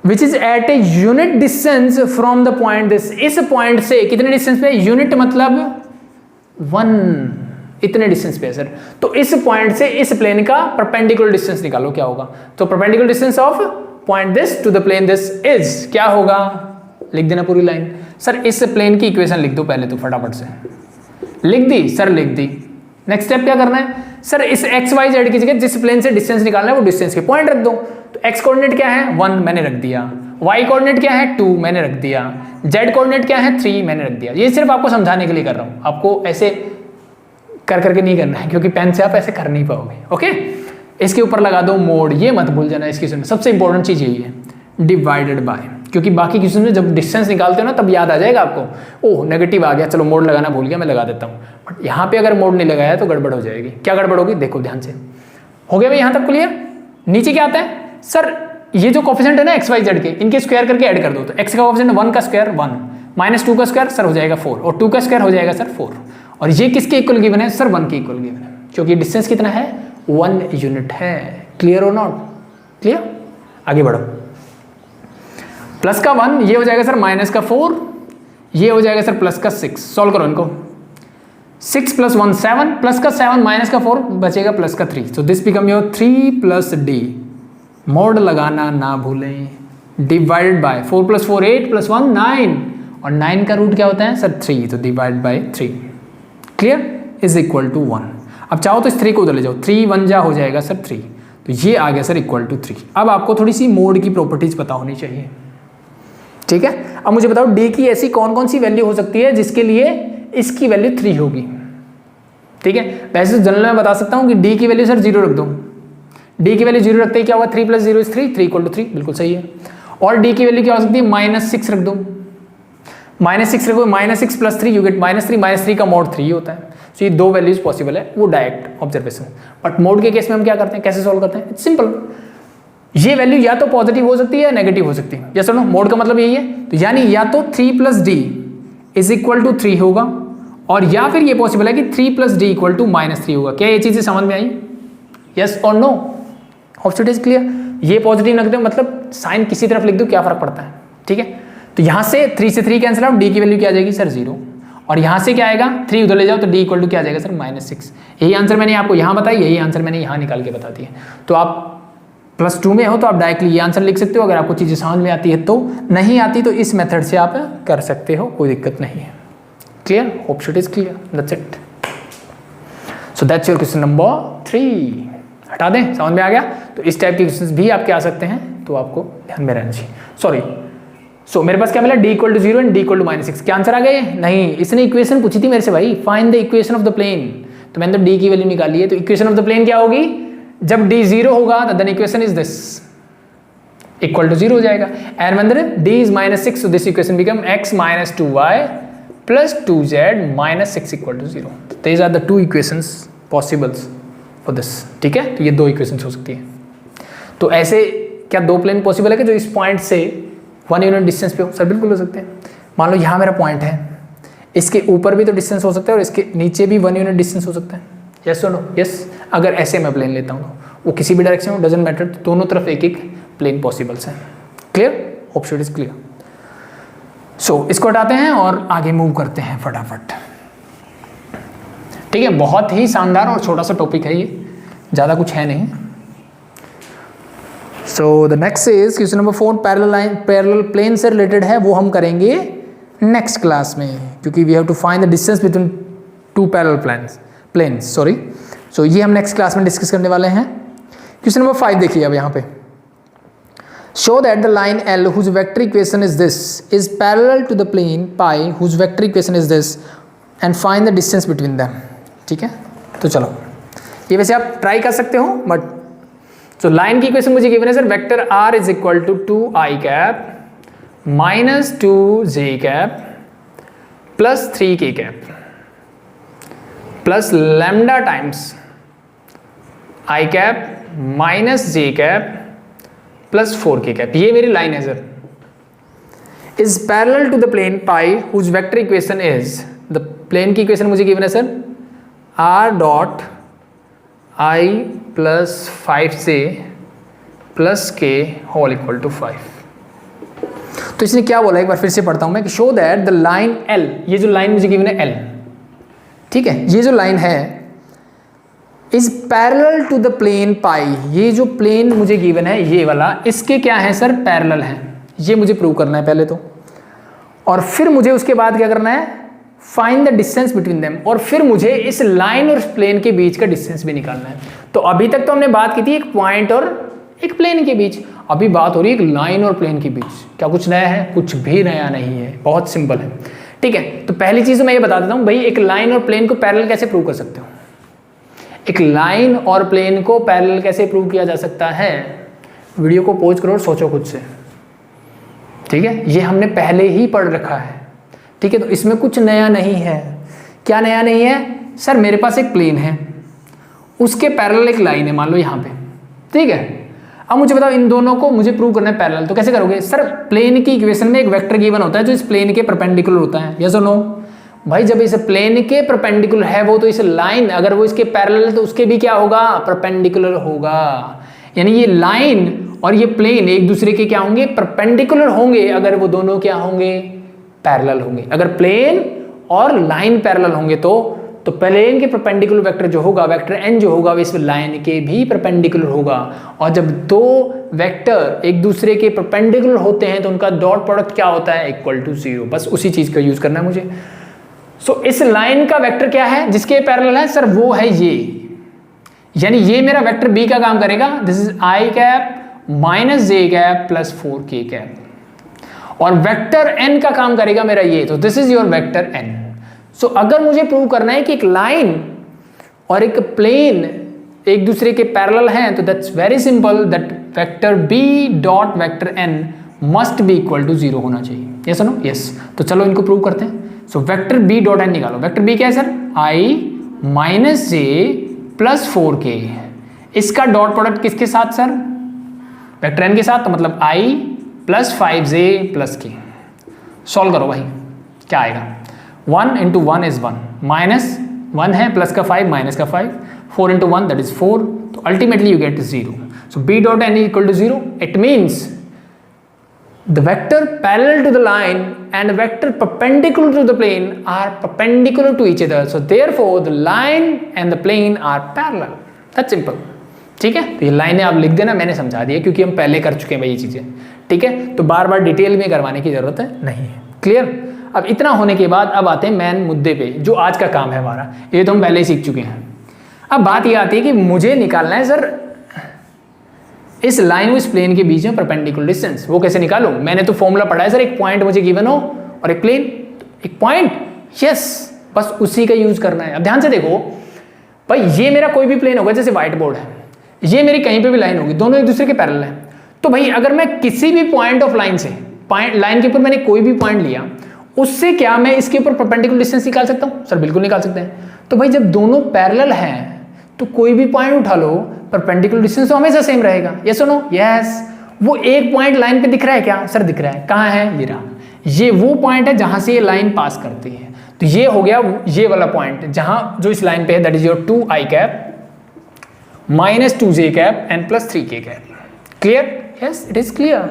Speaker 1: Which is at a unit distance from the point this, इस पॉइंट से कितने डिस्टेंस पे? यूनिट मतलब 1, इतने डिस्टेंस पे है सर। तो इस पॉइंट से इस प्लेन का परपेंडिकुलर डिस्टेंस निकालो, क्या होगा? तो perpendicular distance of point this to the plane this is क्या होगा? लिख देना पूरी लाइन। सर इस प्लेन की इक्वेशन लिख दो पहले तो फटाफट से। लिख दी सर? लिख दी। नेक्स्ट स्टेप क्या करना है सर? इस एक्स वाई जेड की जगह जिस प्लेन से डिस्टेंस निकालना है वो डिस्टेंस के पॉइंट रख दो। तो एक्स कोऑर्डिनेट क्या है? 1, मैंने रख दिया। वाई कोऑर्डिनेट क्या है? 2, मैंने रख दिया। जेड कोऑर्डिनेट क्या है? 3, मैंने रख दिया। ये सिर्फ आपको समझाने के लिए कर रहा हूं, आपको ऐसे कर करके नहीं करना है, क्योंकि पेन से आप ऐसे कर नहीं पाओगे, ओके। इसके ऊपर लगा दो मोड, ये मत भूल जाना इस क्वेश्चन में, सबसे इंपॉर्टेंट चीज यही है, डिवाइडेड बाय, क्योंकि बाकी क्वेश्चन में जब डिस्टेंस निकालते हो ना तब याद आ जाएगा आपको, ओह नेगेटिव आ गया, चलो मोड लगाना भूल गया, मैं लगा देता हूँ। बट यहाँ पे अगर मोड नहीं लगाया तो गड़बड़ हो जाएगी। क्या गड़बड़ होगी? देखो ध्यान से। हो गया भाई यहाँ तक क्लियर? नीचे क्या आता है सर? ये जो कोफिशिएंट है ना एक्स वाई जेड के, इनके स्क्वायर करके ऐड कर दो। तो एक्स का कोफिशिएंट 1 का स्क्वायर 1, माइनस 2 का स्क्वायर सर हो जाएगा 4, और 2 का स्क्वायर हो जाएगा सर 4। और ये किसके इक्वल गिवन है सर? 1 के इक्वल गिवन है, क्योंकि डिस्टेंस कितना है? 1 यूनिट है। क्लियर और नॉट क्लियर? आगे बढ़ो। प्लस का 1 ये हो जाएगा सर माइनस का 4, ये हो जाएगा सर प्लस का 6। सॉल्व करो इनको। 6 + 1 7, प्लस का 7 माइनस का 4 बचेगा प्लस का 3। सो this become your 3 + d। Mode लगाना ना भूलें। डिवाइडेड बाय 4 + 4 8 + 1 9, और 9 का रूट क्या होता है सर? 3, तो divide by 3। Clear? Is equal to 1। अब चाहो तो इस 3 को उधर ले जाओ, 3 1 जा हो जाएगा सर 3, तो ये आ गया सर इक्वल टू 3। अब आपको थोड़ी सी मोड की प्रॉपर्टीज पता होनी चाहिए, ठीक है। अब मुझे बताओ d की ऐसी कौन कौन सी वैल्यू हो सकती है जिसके लिए इसकी वैल्यू 3 होगी, ठीक है। वैसे जनरल में बता सकता हूं कि d की वैल्यू सर 0 रख दो। d की वैल्यू 0 रखते ही क्या होगा? 3 + 0 = 3, 3 = 3, बिल्कुल सही है। और d की वैल्यू क्या हो सकती है? -6 रख दो। -6 रखो, -6 + 3 यू गेट -3, -3 का मोड 3 होता है। तो ये 2 वैल्यूज पॉसिबल है, वो डायरेक्ट ऑब्जर्वेशन। बट मोड के केस में हम क्या करते हैं, कैसे सॉल्व करते हैं? It's simple. ये वैल्यू या तो पॉजिटिव हो सकती है या नेगेटिव हो सकती है, यस और नो? मोड का मतलब यही है। तो यानी या तो 3 + d = 3 होगा, और या फिर ये पॉसिबल है कि 3 + d = -3 होगा। क्या ये चीजें समझ में आई? यस और नो? Option is clear. ये पॉजिटिव नेगेटिव मतलब साइन किसी तरफ लिख दो, क्या फर्क पड़ता है, ठीक है। तो यहां से 3 से 3 कैंसिल आउट, d की वैल्यू क्या आ जाएगी सर? 0। और यहां से क्या आएगा? 3 उधर ले जाओ तो d = क्या आ जाएगा सर? -6। यही आंसर मैंने आपको यहां बताया, यही आंसर मैंने यहां निकाल के बता दिया। तो आप +2 में हो तो आप डायरेक्टली ये आंसर लिख सकते हो, अगर आपको चीजें समझ में आती है तो। नहीं आती तो इस मेथड से आप कर सकते हो, कोई दिक्कत नहीं है। Clear? Hope it is clear, that's it. So that's your question number 3। हटा दें, समझ में आ गया? तो इस टाइप के क्वेश्चंस भी आपके आ सकते हैं, तो आपको ध्यान में रहना चाहिए। सॉरी, सो मेरे पास क्या मिला? d = 0 and d = -6। क्या आंसर आ गए? नहीं, इसने इक्वेशन पूछी थी मेरे से भाई, find the equation of the plane. तो मैंने तो d की वैल्यू निकाली है। तो इक्वेशन ऑफ द प्लेन क्या होगी? जब d 0 होगा तो then equation is this, equal to 0 हो जाएगा। And when d is -6, so this equation become x - 2y + 2z - 6 = 0. These are the two equations possibles for this, ठीक है। तो ये 2 इक्वेशंस हो सकती है। तो ऐसे क्या 2 प्लेन पॉसिबल है कि जो इस पॉइंट से 1 यूनिट डिस्टेंस पे हो? सर बिल्कुल हो सकते हैं। मान लो यहाँ मेरा पॉइंट है, इसके ऊपर भी तो डिस्टेंस हो सकता है और इसके नीचे भी 1 यूनिट डिस्टेंस हो सकता है, यस और नो? यस। अगर ऐसे मैं प्लेन लेता हूँ तो वो किसी भी डायरेक्शन में डजंट मैटर, दोनों तरफ एक एक प्लेन पॉसिबल्स हैं। Clear? Hope it is clear. So इसको हटाते हैं और आगे मूव करते हैं फटाफट, ठीक है। बहुत ही शानदार और छोटा सा टॉपिक है ये, ज़्यादा कुछ है नहीं। So the next is question number 4, parallel plane से रिलेटेड है, वो हम करेंगे नेक्स्ट क्लास में, क्योंकि we have to find the distance between 2 parallel planes. Sorry, so ये हम नेक्स्ट क्लास में डिस्कस करने वाले हैं। क्वेश्चन नंबर 5 देखिए अब यहाँ पे, show that the line L whose vector equation is this is parallel to the plane pi whose vector equation is this and find the distance between them। ठीक है, तो चलो ये वैसे आप ट्राई कर सकते हो, बट तो लाइन की इक्वेशन मुझे गिवन है sir, vector R is equal to 2i cap minus 2j cap plus 3k cap plus lambda times i cap minus j cap plus 4k cap. ये मेरी लाइन है sir, is parallel to the plane pi whose vector equation is, the plane की equation मुझे given है sir r dot i plus 5j plus k whole equal to 5। तो इसने क्या बोला, एक बार फिर से पढ़ता हूं मैं, कि show that the line L, ये जो लाइन मुझे गिवन है L, ठीक है, ये जो लाइन है is parallel to the plane pi, ये जो प्लेन मुझे गिवन है ये वाला, इसके क्या है सर, पैरेलल है। ये मुझे प्रूव करना है पहले तो, और फिर मुझे उसके बाद क्या करना है, find the distance between them, और फिर मुझे इस लाइन और प्लेन के बीच का डिस्टेंस भी निकालना है। तो अभी तक तो हमने बात की थी एक पॉइंट और एक प्लेन के बीच, अभी बात हो रही है एक लाइन और प्लेन के बीच। क्या कुछ नया है? कुछ भी नया नहीं है, बहुत सिंपल है। ठीक है, तो पहली चीज मैं ये बता देता हूं भाई, एक लाइन और प्लेन को पैरेलल कैसे प्रूव कर सकते हो। एक लाइन और प्लेन को पैरेलल कैसे प्रूव किया जा सकता है, वीडियो को पॉज करो और सोचो खुद से। ठीक है, ये हमने पहले ही पढ़ रखा है। ठीक है, तो इसमें कुछ नया नहीं है। क्या नया नहीं है सर, मेरे पास एक प्लेन है, उसके पैरेलल एक लाइन है, मान लो यहाँ पे। ठीक है, अब मुझे बताओ इन दोनों को मुझे प्रूव करना है पैरेलल, तो कैसे करोगे सर? प्लेन की इक्वेशन में एक वेक्टर गिवन होता है जो इस प्लेन के परपेंडिकुलर होता है, यस और नो? भाई जब इस प्लेन के परपेंडिकुलर है वो, तो इस लाइन अगर वो इसके पैरेलल है तो उसके भी क्या होगा, परपेंडिकुलर होगा। यानी ये लाइन और ये प्लेन एक दूसरे के क्या होंगे, परपेंडिकुलर होंगे अगर वो दोनों क्या होंगे, पैरेलल होंगे। अगर प्लेन और लाइन पैरेलल होंगे तो प्लेन के परपेंडिकुलर वेक्टर जो होगा, वेक्टर n जो होगा, वो इस लाइन के भी परपेंडिकुलर होगा। और जब दो वेक्टर एक दूसरे के परपेंडिकुलर होते हैं तो उनका डॉट प्रोडक्ट क्या होता है, इक्वल टू 0। बस उसी चीज का यूज करना है मुझे। सो इस लाइन का वेक्टर क्या है जिसके पैरेलल है सर, वो है ये, यानी ये मेरा वेक्टर b का काम करेगा, this is i cap minus j cap plus 4k cap. और वेक्टर n का काम करेगा मेरा ये, तो this is your vector n। सो अगर मुझे प्रूव करना है कि एक लाइन और एक प्लेन एक दूसरे के पैरेलल हैं, तो that's very simple, that vector b dot vector n must be equal to 0 होना चाहिए। Yes no? यस। तो चलो इनको प्रूव करते हैं। So vector b dot n निकालो। वेक्टर b क्या है sir, i minus j plus 4k। इसका डॉट प्रोडक्ट किसके साथ सर, वेक्टर n के साथ, तो मतलब i plus 5j plus k। Solve करो भाई, क्या आएगा, 1 इंटू 1 इज 1, माइनस 1 है, प्लस का 5 माइनस का 5, 4 इंटू 1 दैट इज 4। तो ultimately you get 0। So b dot n equal to 0। It means the vector parallel to the line and vector perpendicular to the plane are perpendicular to each other, so therefore the line and the plane are parallel. That's simple. ठीक है, तो ये लाइनें आप लिख देना, मैंने समझा दिया क्योंकि हम पहले कर चुके हैं भाई ये चीजें। ठीक है, तो बार बार डिटेल में करवाने की जरूरत है नहीं है। क्लियर? अब इतना होने के बाद अब आते हैं मेन मुद्दे पे, जो आज का काम है हमारा। ये तो हम पहले ही सीख चुके हैं। अब बात ये आती है कि मुझे निकालना है सर इस लाइन और इस प्लेन के बीच में परपेंडिकुलर डिस्टेंस। वो कैसे निकालूं? मैंने तो फॉर्मूला पढ़ा है सर, एक पॉइंट मुझे गिवन हो और एक प्लेन, एक पॉइंट, यस, बस उसी का यूज करना है। अब ध्यान से देखो भाई, ये मेरा कोई भी प्लेन होगा, जैसे व्हाइट बोर्ड है, ये मेरी कहीं पे भी लाइन होगी, दोनों एक दूसरे के पैरेलल है। तो भाई अगर मैं किसी भी पॉइंट ऑफ लाइन से, लाइन के ऊपर मैंने कोई भी पॉइंट लिया, उससे क्या मैं इसके ऊपर परपेंडिकुलर डिस्टेंस निकाल सकता हूँ? सर बिल्कुल निकाल सकते हैं। तो भाई जब दोनों पैरेलल हैं तो कोई भी पॉइंट उठा लो, परपेंडिकुलर डिस्टेंस तो हमेशा सेम रहेगा। यस और नो? यस। वो एक पॉइंट लाइन पे दिख रहा है क्या सर? दिख रहा है। कहाँ है? ये रहा। ये वो पॉइंट है जहां से ये लाइन पास करती है। तो ये हो गया ये वाला पॉइंट जहां जो इस लाइन पे है, that is your 2i cap minus 2j cap and plus 3k cap. Clear? Yes, it is clear.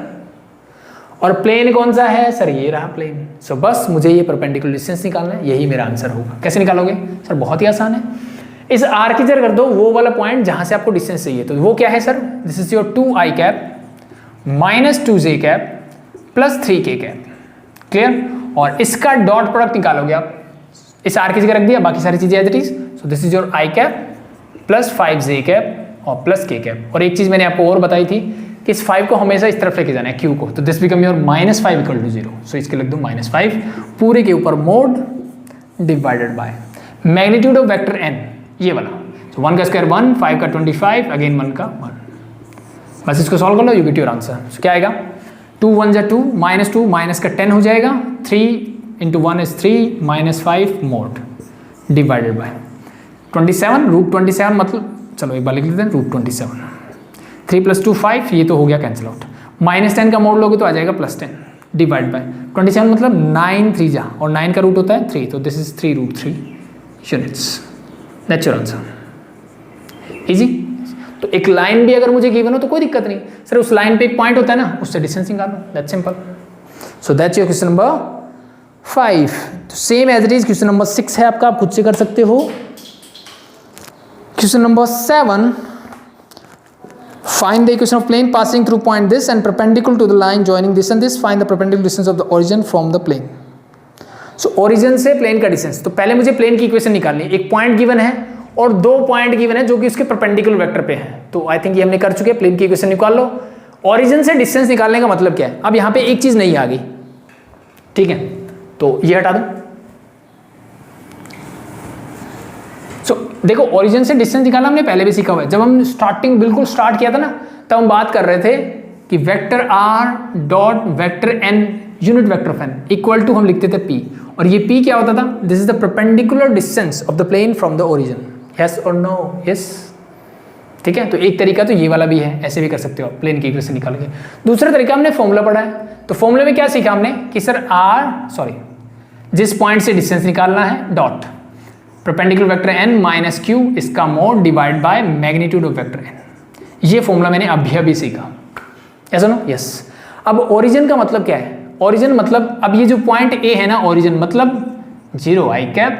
Speaker 1: और प्लेन कौन सा है सर? ये रहा प्लेन। सो बस मुझे ये परपेंडिकुलर डिस्टेंस निकालना है, यही मेरा आंसर होगा। कैसे निकालोगे सर? बहुत ही आसान है। इस r की जगह कर दो वो वाला पॉइंट जहां से आपको डिस्टेंस चाहिए, तो वो क्या है sir? This is your 2i cap minus 2j cap plus 3k cap. Clear? और इसका डॉट प्रोडक्ट निकालोगे आप, इस r की जगह रख दिया, बाकी सारी चीजें as it is. So this is your i cap plus 5j cap और प्लस के कैप। और एक चीज़ मैंने आपको और बताई थी कि इस 5 को हमेशा इस तरफ लेके जाना है, क्यू को, तो this become your -5 equal to 0। So इसके लिख दूँ -5 पूरे के ऊपर mod divided by magnitude of vector n, ये वाला। सो 1 का स्क्वायर 1, 5 का 25, अगेन 1 का 1। बस इसको सॉल्व कर लो, यू गेट योर आंसर। सो क्या आएगा, 2 1 जा 2, -2 माइनस का 10 हो जाएगा, 3 into 1 is 3, -5 mode divided bye 27, √27 मतलब, चलो एक बार लिख लेते हैं, √27। 3 + 2 5, ये तो हो गया कैंसिल आउट। -10 का मोड लोगे तो आ जाएगा +10 डिवाइड बाय 27 मतलब 9 3 जा, और 9 का रूट होता है 3, तो this is 3√3 units. That's your answer. Easy. तो एक लाइन भी अगर मुझे गिवन हो तो कोई दिक्कत नहीं, सर उस लाइन पे एक पॉइंट होता है ना, उससे डिस्टेंस निकालो, that's simple. So that's your question number 5। तो same as it is question number 6 है आपका, आप खुद से कर सकते हो। Question number 7, find the equation of plane passing through point this and perpendicular to the line joining this and this, find the perpendicular distance of the origin from the plane। so origin से plane का distance, तो पहले मुझे plane की equation निकालनी है। एक point given है और 2 पॉइंट गिवन है जो कि उसके परपेंडिकुलर वेक्टर पे है, तो आई थिंक ये हमने कर चुके हैं। प्लेन की इक्वेशन निकाल लो। ओरिजिन से डिस्टेंस निकालने का मतलब क्या है, अब यहाँ पे एक चीज नहीं आ गई, ठीक है, तो ये हटा दो। देखो ओरिजिन से डिस्टेंस निकालना हमने पहले भी सीखा हुआ है, जब हम बिल्कुल स्टार्ट किया था ना, तब हम बात कर रहे थे कि vector r dot vector n unit vector of n equal to हम लिखते थे p, और ये p क्या होता था, this is the perpendicular distance of the plane from the origin. Yes और नो, यस, ठीक है। तो एक तरीका तो ये वाला भी है, ऐसे भी कर सकते हो आप प्लेन की इक्वेशन निकाल के। दूसरा तरीका हमने फॉर्मूला पढ़ा है, तो फॉर्मूले में क्या सीखा हमने कि सर जिस पॉइंट से डिस्टेंस निकालना है dot perpendicular vector n minus Q, इसका mod divide by magnitude of vector n। ये फॉर्मूला मैंने अभी सीखा, ऐसा नो, यस। अब ओरिजिन का मतलब क्या है, ओरिजिन मतलब अब ये जो पॉइंट A है ना, ओरिजिन मतलब 0i cap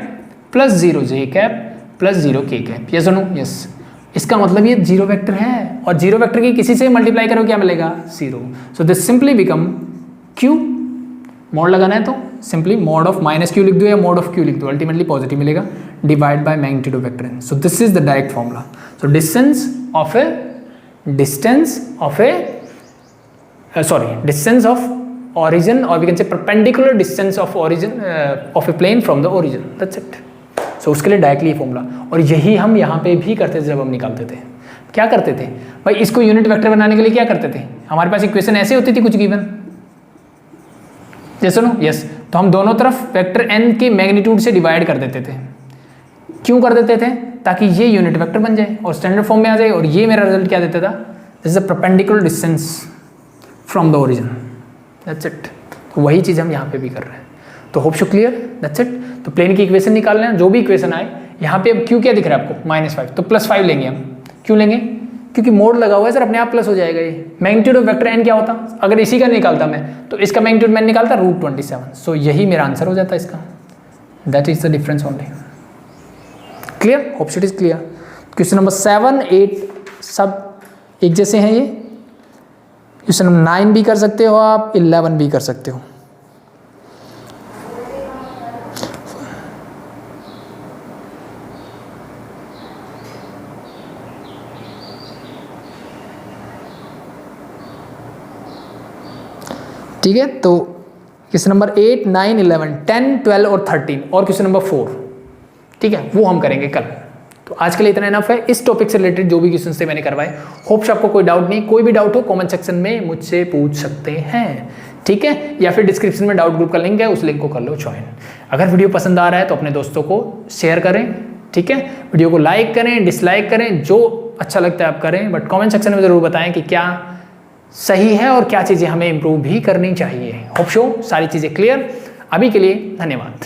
Speaker 1: plus 0j cap plus 0k cap, yes no, yes. इसका मतलब ये 0 वेक्टर है, और 0 वेक्टर की किसी से मल्टीप्लाई करो क्या मिलेगा, 0। So this simply become q, mode लगाना है तो सिंपली मोड ऑफ -q लिख दो या मोड ऑफ q लिख दो, अल्टीमेटली पॉजिटिव मिलेगा, divide by magnitude of vector n। So this is the direct formula. So distance of origin, or we can say perpendicular distance of origin of a plane from the origin, that's it। so उसके लिए directly formula, और यही हम यहाँ पे भी करते थे जब हम निकालते थे। क्या करते थे भाई, इसको यूनिट वेक्टर बनाने के लिए क्या करते थे, हमारे पास इक्वेशन ऐसे होती थी कुछ गिवन, जैसे नो, यस। तो हम दोनों तरफ वेक्टर n के मैग्नीट्यूड से डिवाइड कर देते थे। क्यों कर देते थे, ताकि ये यूनिट वेक्टर बन जाए और स्टैंडर्ड फॉर्म में आ जाए, और ये मेरा रिजल्ट क्या देता था, this is the perpendicular distance from the origin, that's it. तो वही चीज़ हम यहाँ पे भी कर रहे हैं। तो hope so clear, that's it. तो प्लेन की इक्वेशन निकाल लेना, जो भी इक्वेशन आए। यहाँ पे अब क्यू क्या दिख रहा है आपको, -5, तो +5 लेंगे हम। क्यों लेंगे, क्योंकि मोड लगा हुआ है सर, अपने आप प्लस हो जाएगा ये। मैग्नीट्यूड ऑफ वेक्टर n क्या होता, अगर इसी का निकालता मैं, तो इसका मैग्नीट्यूड मैंने निकालता √27। सो यही मेरा आंसर हो जाता है इसका, that is the difference only. Clear, hope it is clear. Question number 7 8 सब एक जैसे हैं ये। क्वेश्चन नंबर 9 भी कर सकते हो आप, 11 भी कर सकते हो। ठीक है, तो क्वेश्चन नंबर 8 9 11 10 12 और 13 और क्वेश्चन नंबर 4, ठीक है, वो हम करेंगे कल। तो आज के लिए इतना इनफ है। इस टॉपिक से रिलेटेड जो भी क्वेश्चन थे मैंने करवाए। होप्स आपको कोई डाउट नहीं, कोई भी डाउट हो कमेंट सेक्शन में मुझसे पूछ सकते हैं, ठीक है, या फिर डिस्क्रिप्शन में डाउट ग्रुप का लिंक है, उस लिंक को कर लो ज्वाइन। अगर वीडियो पसंद आ रहा है तो अपने दोस्तों को शेयर करें, ठीक है, वीडियो को लाइक करें, डिसलाइक करें, जो अच्छा लगता है आप करें, बट कमेंट सेक्शन में ज़रूर बताएं कि क्या सही है और क्या चीज़ें हमें इम्प्रूव भी करनी चाहिए। होप सो सारी चीज़ें क्लियर। अभी के लिए धन्यवाद।